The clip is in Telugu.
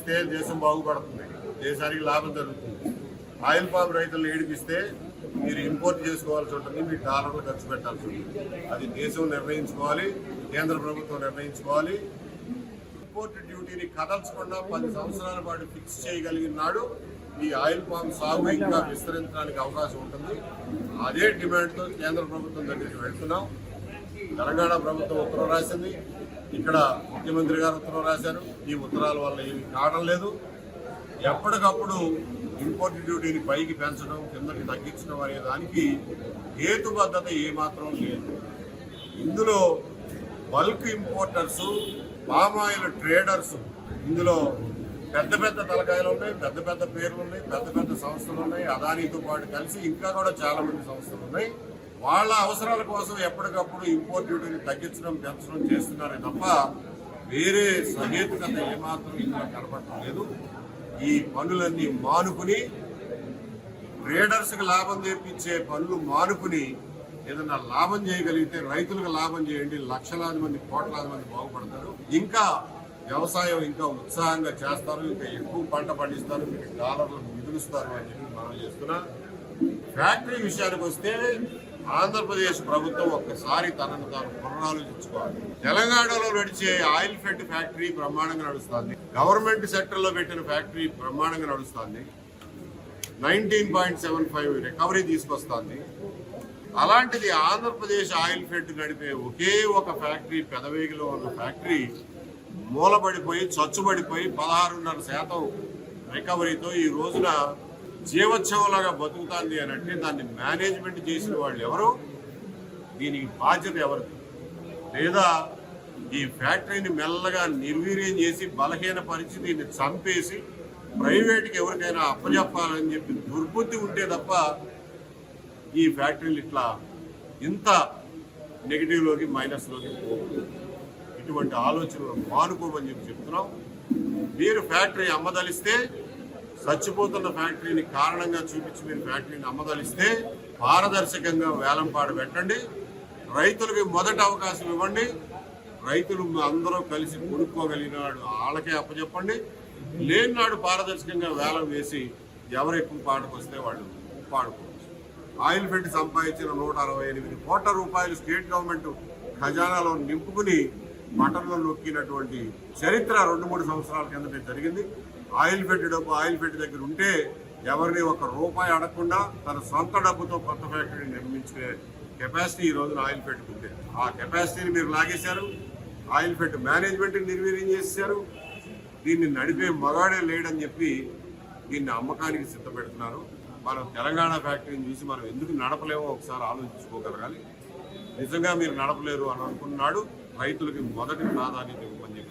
ఇస్తే దేశం బాగుపడుతుంది, దేశానికి లాభం జరుగుతుంది. ఆయిల్ పామ్ రైతులను ఏడిపిస్తే మీరు ఇంపోర్ట్ చేసుకోవాల్సి ఉంటుంది, మీరు డాలర్లు ఖర్చు పెట్టాల్సి ఉంటుంది. అది దేశం నిర్ణయించుకోవాలి, కేంద్ర ప్రభుత్వం నిర్ణయించుకోవాలి. ఇంపోర్ట్ డ్యూటీని కదల్చకుండా 10 సంవత్సరాల పాటు ఫిక్స్ చేయగలిగిన నాడు ఈ ఆయిల్ పామ్ సాగు ఇంకా విస్తరించడానికి అవకాశం ఉంటుంది. అదే డిమాండ్తో కేంద్ర ప్రభుత్వం దగ్గరికి వెళ్తున్నాం. తెలంగాణ ప్రభుత్వం ఉత్తరం రాసింది, ఇక్కడ ముఖ్యమంత్రి గారు ఉత్తరం రాశారు. ఈ ఉత్తరాల వల్ల ఏమి కావడం లేదు. ఎప్పటికప్పుడు ఇంపోర్ట్ డ్యూటీని పైకి పెంచడం, కిందకి తగ్గించడం అనే దానికి హేతుబద్ధత ఏమాత్రం లేదు. ఇందులో బల్క్ ఇంపోర్టర్స్, పామాయిల్ ట్రేడర్స్, ఇందులో పెద్ద పెద్ద తలకాయలు ఉన్నాయి, పెద్ద పెద్ద పేర్లు ఉన్నాయి, పెద్ద పెద్ద సంస్థలు ఉన్నాయి. అదానీతో పాటు కలిసి ఇంకా కూడా చాలా మంది సంస్థలు ఉన్నాయి. వాళ్ళ అవసరాల కోసం ఎప్పటికప్పుడు ఇంపోర్ట్ డ్యూటీని తగ్గించడం, పెంచడం చేస్తున్నారే తప్ప వేరే సహేతుకత ఏమాత్రం ఇందులో కనపడటం లేదు. ఈ పనులన్నీ మానుకుని, ట్రేడర్స్కి లాభం చేపించే పనులు మానుకుని ఏదన్నా లాభం చేయగలిగితే రైతులకు లాభం చేయండి. లక్షలాది మంది, కోట్లాది మంది బాగుపడతారు. ఇంకా వ్యవసాయం ఇంకా ఉత్సాహంగా చేస్తారు, ఇంకా ఎక్కువ పంట పండిస్తారు, మీకు డాలర్లు మిగులుస్తారు అని చెప్పి మనం చేస్తున్నా. ఫ్యాక్టరీ విషయానికి వస్తే ఆంధ్రప్రదేశ్ ప్రభుత్వం ఒక్కసారి తనను తాను పునరాలోచించుకోవాలి. తెలంగాణలో నడిచే ఆయిల్ ఫెడ్ ఫ్యాక్టరీ బ్రహ్మాండంగా నడుస్తుంది. గవర్నమెంట్ సెక్టర్లో పెట్టిన ఫ్యాక్టరీ బ్రహ్మాండంగా నడుస్తుంది. 19.75 రికవరీ తీసుకొస్తుంది. అలాంటిది ఆంధ్రప్రదేశ్ ఆయిల్ ఫెడ్ నడిపే ఒకే ఒక ఫ్యాక్టరీ, పెదవేగిలో ఉన్న ఫ్యాక్టరీ మూలబడిపోయి, చచ్చుబడిపోయి 16.5% రికవరీతో ఈ రోజున జీవోత్సవంలాగా బతుకుతుంది అని అంటే దాన్ని మేనేజ్మెంట్ చేసిన వాళ్ళు ఎవరు? దీనికి బాధ్యత ఎవరు? లేదా ఈ ఫ్యాక్టరీని మెల్లగా నిర్వీర్యం చేసి, బలహీనపరిచి, దీన్ని చంపేసి ప్రైవేట్కి ఎవరికైనా అప్పచెప్పాలని చెప్పి దుర్బుద్ధి ఉంటే తప్ప ఈ ఫ్యాక్టరీలు ఇట్లా ఇంత నెగిటివ్లోకి, మైనస్లోకి పోతుంది. ఇటువంటి ఆలోచనలు మానుకోమని చెప్పి చెప్తున్నాం. మీరు ఫ్యాక్టరీ అమ్మదలిస్తే, చచ్చిపోతున్న ఫ్యాక్టరీని కారణంగా చూపించి మీరు ఫ్యాక్టరీని అమ్మదలిస్తే పారదర్శకంగా వేలంపాట పెట్టండి. రైతులకి మొదటి అవకాశం ఇవ్వండి. రైతులు అందరూ కలిసి కొనుక్కోగలిగిన నాడు వాళ్ళకే అప్పచెప్పండి. లేని నాడు పారదర్శకంగా వేలం వేసి ఎవరు ఎక్కువ పాటకు వస్తే వాళ్ళు పాడుకోవచ్చు. ఆయిల్ ఫెడ్ సంపాదించిన 168 కోట్ల రూపాయలు స్టేట్ గవర్నమెంట్ ఖజానాలో నింపుకుని మటన్లో నొక్కినటువంటి చరిత్ర 2-3 సంవత్సరాల కిందటే జరిగింది. ఆయిల్ ఫెడ్ డబ్బు ఆయిల్ ఫెడ్ దగ్గర ఉంటే ఎవరిని ₹1 అడగకుండా తన సొంత డబ్బుతో కొత్త ఫ్యాక్టరీని నిర్మించే కెపాసిటీ ఈ రోజున ఆయిల్ ఫెడ్కి ఉంది. ఆ కెపాసిటీని మీరు లాగేశారు. ఆయిల్ ఫెడ్ మేనేజ్మెంట్ని నిర్వీర్యం చేశారు. దీన్ని నడిపే మగాడే లేడని చెప్పి దీన్ని అమ్మకానికి సిద్ధపెడుతున్నారు. మనం తెలంగాణ ఫ్యాక్టరీని చూసి మనం ఎందుకు నడపలేమో ఒకసారి ఆలోచించుకోగలగాలి. నిజంగా మీరు నడపలేరు అని అనుకున్నాడు రైతులకి మొదటి ప్రాధాన్యత ఇవ్వమని